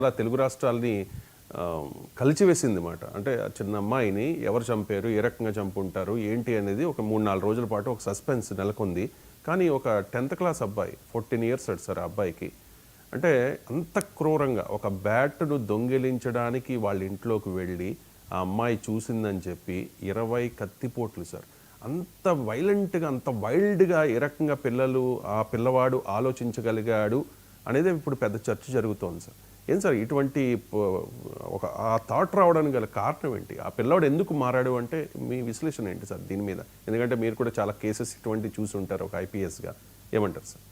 అలా తెలుగు రాష్ట్రాలని కలిచివేసింది మాట. అంటే ఆ చిన్న అమ్మాయిని ఎవరు చంపారు, ఏ రకంగా చంపుంటారు, ఏంటి అనేది ఒక 3-4 రోజుల పాటు ఒక సస్పెన్స్ నెలకొంది. కానీ ఒక 10th క్లాస్ అబ్బాయి, 14 ఇయర్స్ సార్ ఆ అబ్బాయికి, అంటే అంత క్రూరంగా ఒక బ్యాట్ను దొంగిలించడానికి వాళ్ళ ఇంట్లోకి వెళ్ళి ఆ అమ్మాయి చూసిందని చెప్పి 20 కత్తిపోట్లు సార్. అంత వైలెంట్గా, అంత వైల్డ్గా ఏ రకంగా ఆ పిల్లవాడు ఆలోచించగలిగాడు అనేది ఇప్పుడు పెద్ద చర్చ జరుగుతోంది సార్. ఏం సార్ ఇటువంటి ఒక ఆ థాట్ రావడానికి గల కారణం ఏంటి? ఆ పిల్లవాడు ఎందుకు మారాడు అంటే మీ విశ్లేషణ ఏంటి సార్ దీని మీద? ఎందుకంటే మీరు కూడా చాలా కేసెస్ ఇటువంటి చూసి ఉంటారు ఒక ఐపీఎస్గా. ఏమంటారు సార్?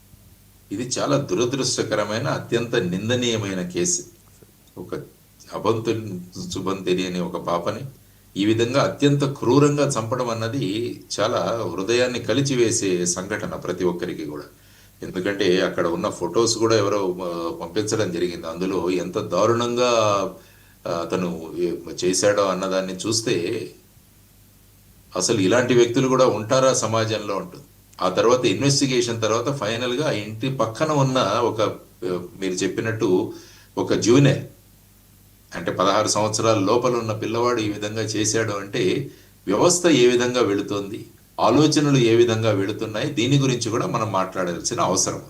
ఇది చాలా దురదృష్టకరమైన, అత్యంత నిందనీయమైన కేసు. ఒక అబంతు శుభం తెలియని ఒక పాపని ఈ విధంగా అత్యంత క్రూరంగా చంపడం అన్నది చాలా హృదయాన్ని కలిచివేసే సంఘటన ప్రతి ఒక్కరికి కూడా. ఎందుకంటే అక్కడ ఉన్న ఫొటోస్ కూడా ఎవరో పంపించడం జరిగింది. అందులో ఎంత దారుణంగా అతను చేశాడో అన్నదాన్ని చూస్తే అసలు ఇలాంటి వ్యక్తులు కూడా ఉంటారా సమాజంలో ఉంటుంది. ఆ తర్వాత ఇన్వెస్టిగేషన్ తర్వాత ఫైనల్ గా ఇంటి పక్కన ఉన్న ఒక, మీరు చెప్పినట్టు ఒక జూనియర్, అంటే 16 సంవత్సరాల లోపల ఉన్న పిల్లవాడు ఈ విధంగా చేశాడు అంటే వ్యవస్థ ఏ విధంగా వెళుతోంది, ఆలోచనలు ఏ విధంగా వెళుతున్నాయి, దీని గురించి కూడా మనం మాట్లాడాల్సిన అవసరం.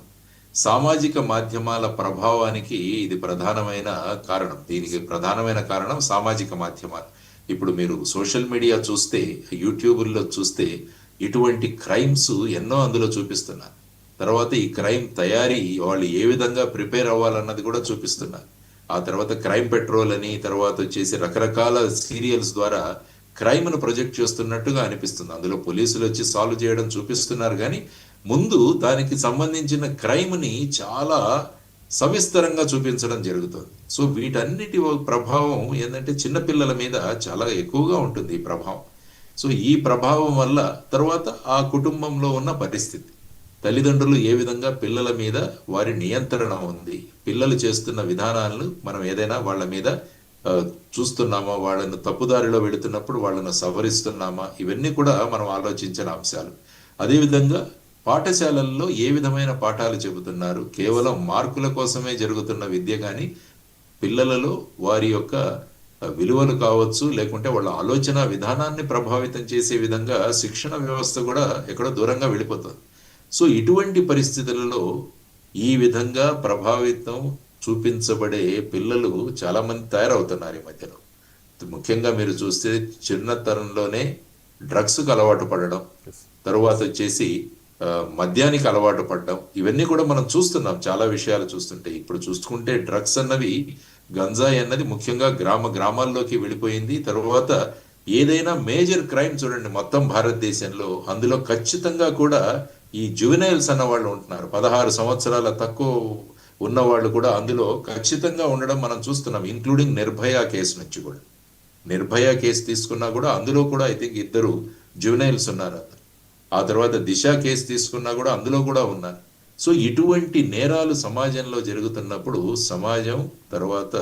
సామాజిక మాధ్యమాల ప్రభావానికి ఇది ప్రధానమైన కారణం. దీనికి ప్రధానమైన కారణం సామాజిక మాధ్యమాలు. ఇప్పుడు మీరు సోషల్ మీడియా చూస్తే, యూట్యూబ్లో చూస్తే ఇటువంటి క్రైమ్స్ ఎన్నో అందులో చూపిస్తున్నారు. తర్వాత ఈ క్రైమ్ తయారీ వాళ్ళు ఏ విధంగా ప్రిపేర్ అవ్వాలన్నది కూడా చూపిస్తున్నారు. ఆ తర్వాత క్రైమ్ పెట్రోల్ అని, తర్వాత వచ్చేసి రకరకాల సీరియల్స్ ద్వారా క్రైమ్ను ప్రొజెక్ట్ చేస్తున్నట్టుగా అనిపిస్తుంది. అందులో పోలీసులు వచ్చి సాల్వ్ చేయడం చూపిస్తున్నారు, కానీ ముందు దానికి సంబంధించిన క్రైమ్ని చాలా సవిస్తరంగా చూపించడం జరుగుతుంది. సో వీటన్నిటి ప్రభావం ఏంటంటే చిన్నపిల్లల మీద చాలా ఎక్కువగా ఉంటుంది ఈ ప్రభావం. సో ఈ ప్రభావం వల్ల తర్వాత ఆ కుటుంబంలో ఉన్న పరిస్థితి, తల్లిదండ్రులు ఏ విధంగా పిల్లల మీద వారి నియంత్రణ ఉంది, పిల్లలు చేస్తున్న విధానాలను మనం ఏదైనా వాళ్ళ మీద చూస్తున్నామా, వాళ్ళను తప్పుదారిలో వెళుతున్నప్పుడు వాళ్ళను సవరిస్తున్నామా, ఇవన్నీ కూడా మనం ఆలోచించిన అంశాలు. అదేవిధంగా పాఠశాలల్లో ఏ విధమైన పాఠాలు చెబుతున్నారు, కేవలం మార్కుల కోసమే జరుగుతున్న విద్య కానీ పిల్లలలో వారి యొక్క విలువలు కావచ్చు, లేకుంటే వాళ్ళ ఆలోచన విధానాన్ని ప్రభావితం చేసే విధంగా శిక్షణ వ్యవస్థ కూడా ఎక్కడో దూరంగా వెళ్ళిపోతుంది. సో ఇటువంటి పరిస్థితులలో ఈ విధంగా ప్రభావితం చూపించబడే పిల్లలు చాలా మంది తయారవుతున్నారు ఈ మధ్యలో. ముఖ్యంగా మీరు చూస్తే చిన్నతనంలోనే డ్రగ్స్కి అలవాటు పడడం, తరువాత వచ్చేసి మద్యానికి అలవాటు పడడం, ఇవన్నీ కూడా మనం చూస్తున్నాం. చాలా విషయాలు చూస్తుంటే ఇప్పుడు చూసుకుంటే డ్రగ్స్ అన్నవి, గంజాయి అన్నది ముఖ్యంగా గ్రామాల్లోకి వెళ్ళిపోయింది. తర్వాత ఏదైనా మేజర్ క్రైమ్ చూడండి మొత్తం భారతదేశంలో, అందులో ఖచ్చితంగా కూడా ఈ జువెనైల్స్ అన్న వాళ్ళు ఉంటున్నారు. 16 సంవత్సరాల తక్కువ ఉన్నవాళ్ళు కూడా అందులో ఖచ్చితంగా ఉండడం మనం చూస్తున్నాం. ఇంక్లూడింగ్ నిర్భయ కేసు నుంచి కూడా, నిర్భయ కేసు తీసుకున్నా కూడా అందులో కూడా ఐ థింక్ 2 జువెనైల్స్ ఉన్నారు. ఆ తర్వాత దిశ కేసు తీసుకున్నా కూడా అందులో కూడా ఉన్నారు. సో ఇటువంటి నేరాలు సమాజంలో జరుగుతున్నప్పుడు సమాజం, తర్వాత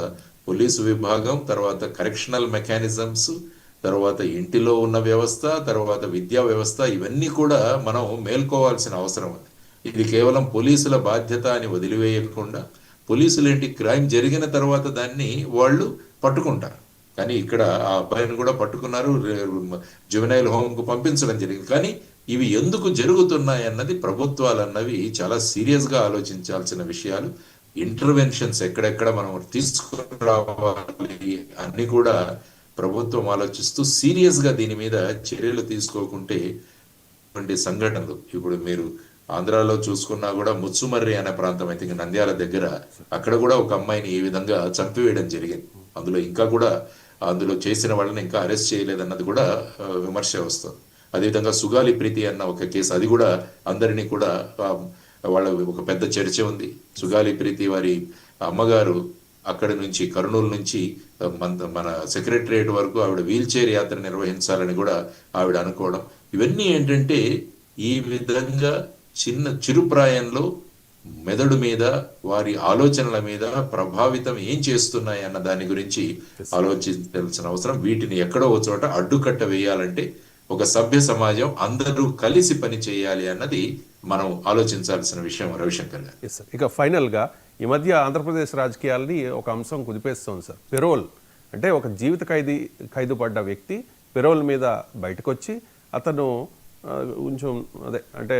పోలీసు విభాగం, తర్వాత కరెక్షనల్ మెకానిజమ్స్, తర్వాత ఇంటిలో ఉన్న వ్యవస్థ, తర్వాత విద్యా వ్యవస్థ, ఇవన్నీ కూడా మనం మేల్కోవాల్సిన అవసరం ఉంది. ఇది కేవలం పోలీసుల బాధ్యత అని వదిలివేయకుండా, పోలీసులు ఏంటి, క్రైమ్ జరిగిన తర్వాత దాన్ని వాళ్ళు పట్టుకుంటారు. కానీ ఇక్కడ ఆ అబ్బాయిని కూడా పట్టుకున్నారు, జువెనైల్ హోమ్కు పంపించడం జరిగింది. కానీ ఇవి ఎందుకు జరుగుతున్నాయి అన్నది ప్రభుత్వాలు అన్నవి చాలా సీరియస్గా ఆలోచించాల్సిన విషయాలు. ఇంటర్వెన్షన్స్ ఎక్కడెక్కడ మనం తీసుకురావాలి అన్ని కూడా ప్రభుత్వం ఆలోచిస్తూ సీరియస్గా దీని మీద చర్యలు తీసుకోకుంటే సంఘటనలు, ఇప్పుడు మీరు ఆంధ్రాలో చూసుకున్నా కూడా ముత్సుమర్రి అనే ప్రాంతం, అయితే నంద్యాల దగ్గర, అక్కడ కూడా ఒక అమ్మాయిని ఈ విధంగా చంపివేయడం జరిగింది. అందులో ఇంకా కూడా అందులో చేసిన వాళ్ళని ఇంకా అరెస్ట్ చేయలేదన్నది కూడా విమర్శ వస్తుంది. అదేవిధంగా సుగాలి ప్రీతి అన్న ఒక కేసు, అది కూడా అందరినీ కూడా వాళ్ళ ఒక పెద్ద చర్చ ఉంది. సుగాలి ప్రీతి వారి అమ్మగారు అక్కడి నుంచి కర్నూలు నుంచి మన సెక్రటరియట్ వరకు ఆవిడ వీల్ చైర్ యాత్ర నిర్వహించాలని కూడా ఆవిడ అనుకోవడం, ఇవన్నీ ఏంటంటే ఈ విధంగా చిరుప్రాయంలో మెదడు మీద, వారి ఆలోచనల మీద ప్రభావితం ఏం చేస్తున్నాయి అన్న దాని గురించి ఆలోచించాల్సిన అవసరం. వీటిని ఎక్కడో ఒక చోట అడ్డుకట్ట వేయాలంటే ఒక సభ్య సమాజం అందరూ కలిసి పని చేయాలి అన్నది మనం ఆలోచించాల్సిన విషయం రవిశంకర్ గారు. ఇక ఫైనల్గా ఈ మధ్య ఆంధ్రప్రదేశ్ రాజకీయాల్ని ఒక అంశం కుదిపేస్తోంది సార్. పెరోల్ అంటే ఒక జీవిత ఖైదు పడ్డ వ్యక్తి పెరోల్ మీద బయటకు వచ్చి అతను కొంచెం అదే అంటే